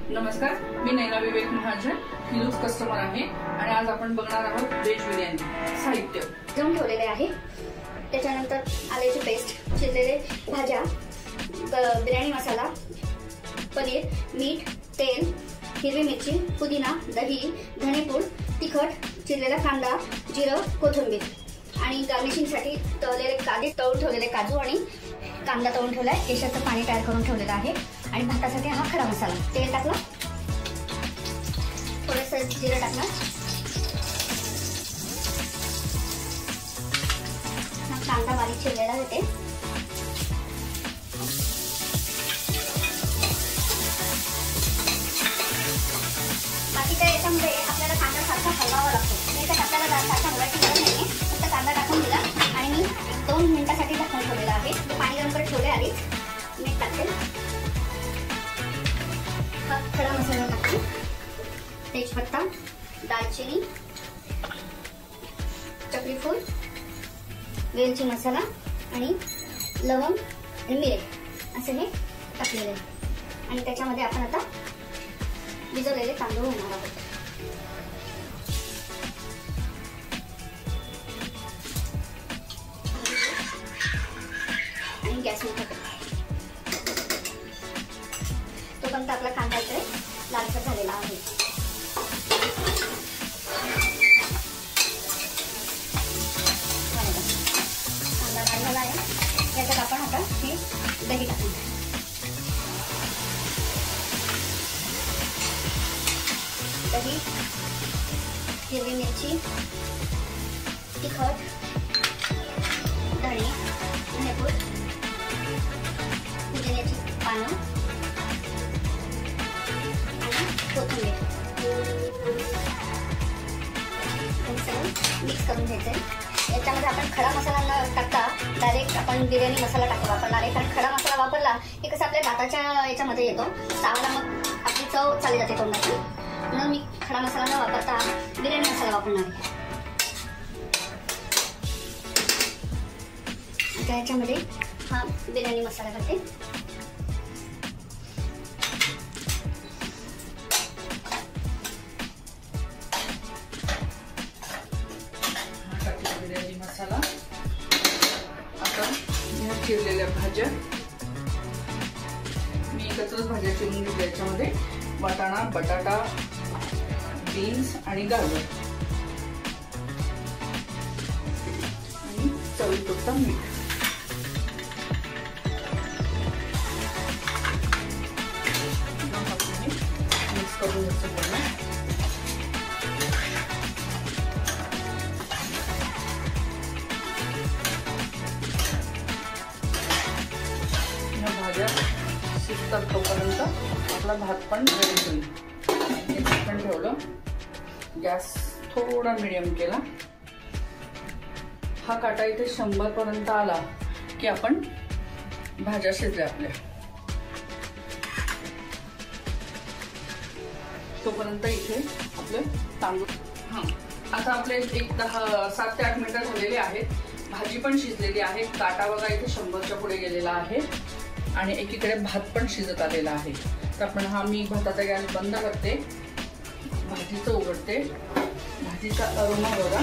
नमस्कार, मी नैना Vivek Mahajan, kilos customer आहे आणि आज आपण बघणार आहोत व्हेज बिर्याणी। साहित्य घेऊन ठेवलेले आहे, त्याच्यानंतर आल्याची पेस्ट, चिरलेले भाज्या, बिर्याणी मसाला, पनीर, मीठ, तेल, हिरवी मिरची, पुदिना, दही, धनेपूड, तिखट, चिरलेला कांदा, जिरं, कोथिंबीर आणि गार्निशिंगसाठी तळलेले कांदे, तळून ठेवलेले काजू आणि कांदा तळून ठेवलाय। केशरचं पाणी तयार करून ठेवलेलं आहे आणि भातासाठी हा खडा मसाला। तेल टाकलं, थोडंसं जिरं टाकलं, हा कांदा बारीक चिरलेला होते, बाकीच्या याच्यामध्ये आपल्याला कांदा सारखा हलवावा लागतो, नाही तर आपल्याला सारखा हलवायची गरज नाहीये। फक्त कांदा टाकून दिला आणि मी 2 मिनिटासाठी झाकून ठेवलेला आहे। पाणी गरम करत ठेवले आधीच, मीठ टाकते, हा खडा मसाला टाकते, तेजपत्ता, दालचिनी, चक्रीफूल, वेलची मसाला आणि लवंग आणि मिरे असे हे टाकलेले आहे आणि त्याच्यामध्ये आपण आता भिजवलेले तांदूळ घालणार आहोत। आणि गॅस मोठा तोपर्यंत आपला कांदा इकडे लालसर झालेला आहे। कांदा लाल झाला आहे, याच्यात आपण आता हे दही टाकून, दही, हिरवी मिरची, तिखट, धणे, धनेपूड, पुदिन्याची पानं आणि कोथिंबीर मिक्स करून घ्यायचं आहे। याच्यामध्ये आपण खडा मसाला न टाकता डायरेक्ट आपण बिर्याणी मसाला वापरणार आहे, कारण खडा मसाला वापरला की कसं आपल्या दाताच्या याच्यामध्ये येतो, चावला मग आपली चव चालली जाते तोंडाची, म्हणून मी खडा मसाला न वापरता बिर्याणी मसाला वापरणार आहे। आता याच्यामध्ये हा बिर्याणी मसाला घालते, बिर्याणी मसाला, आता ह्या चिरलेल्या भाज्या, मी एकत्रच भाज्या चिरून घेतल्या, याच्यामध्ये वाटाणा, बटाटा, बीन्स आणि गाजर आणि चवीपुरता मीठ। मिक्स करून घ्यायचं पूर्ण। भाज्या शिजतात तोपर्यंत आपला भात पण रेडी होईल। झाकण ठेवलं, गॅस थोडा मीडियम केला, हा काटा इथे 100 पर्यंत आला की आपण भाज्या शिजल्या आपल्या, तोपर्यंत इथे आपले तांदूळ, आता आपले 7 ते 8 मिनिटं झालेले आहेत, भाजी पण शिजलेली आहे, काटा बघा इथे 100च्या पुढे गेलेला आहे आणि एकीकडे भात पण शिजत आलेला आहे। तर आपण मी भाताचा गॅस बंद करते, भाजीचं उघडते, भाजीचा अरोमा बघा,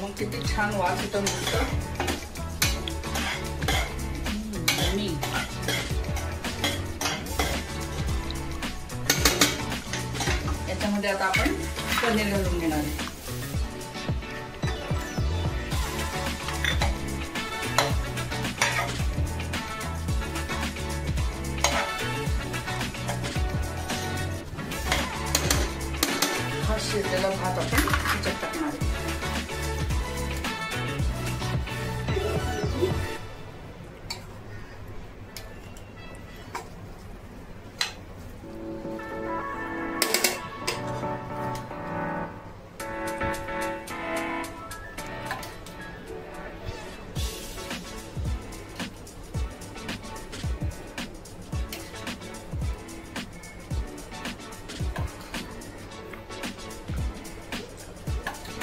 मग किती छान वास येतो मस्त। याच्यामध्ये आता आपण पनीर घालून घेणार आहे। हा शिजलेला भात आपण त्याच्यात टाकणार आहे।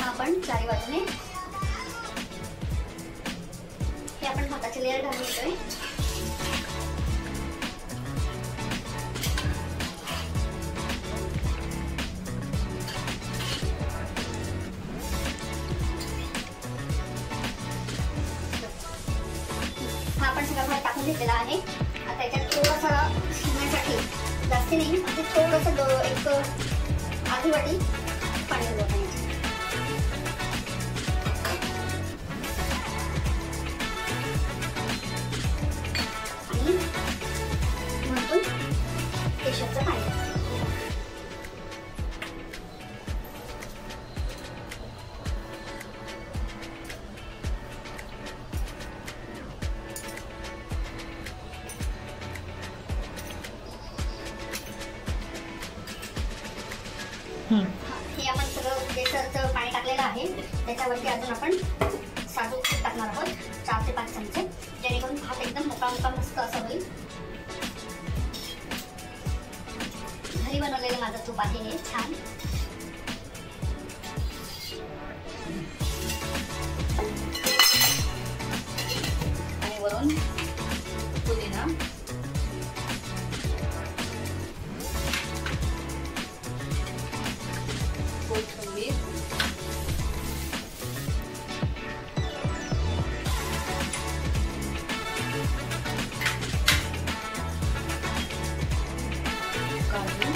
आपण चारी बाजूने हे आपण भाताचे लेयर घालून घेतोय। घेतलेला आहे. आता याच्यात थोडासा शिजण्यासाठी, जास्ती नाही, म्हणजे थोडंसं एक अर्धी वाटी पाणी घालून आणि वरतून केशरचं पाणी. हे आपण सगळं केसरचं पाणी टाकलेलं आहे. त्याच्यावरती अजून आपण साजूक तूप टाकणार आहोत 4 ते 5 चमचे, जेणेकरून भात एकदम मोकळा मोकळा मस्त असं होईल. घरी बनवलेलं माझं तूप आहे हे छान. आणि वरून पुदिना, कोथिंबीर, काजू,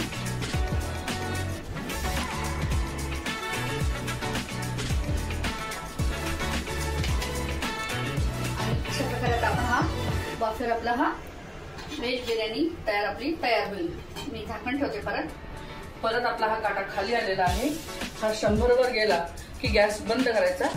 आणि अशा प्रकारे आपण हा वाफेवर आपला हा व्हेज बिर्याणी तयार होईल. मी झाकण ठेवते. परत आपला हा काटा खाली आलेला आहे. हा 100 वर गेला की गॅस बंद करायचा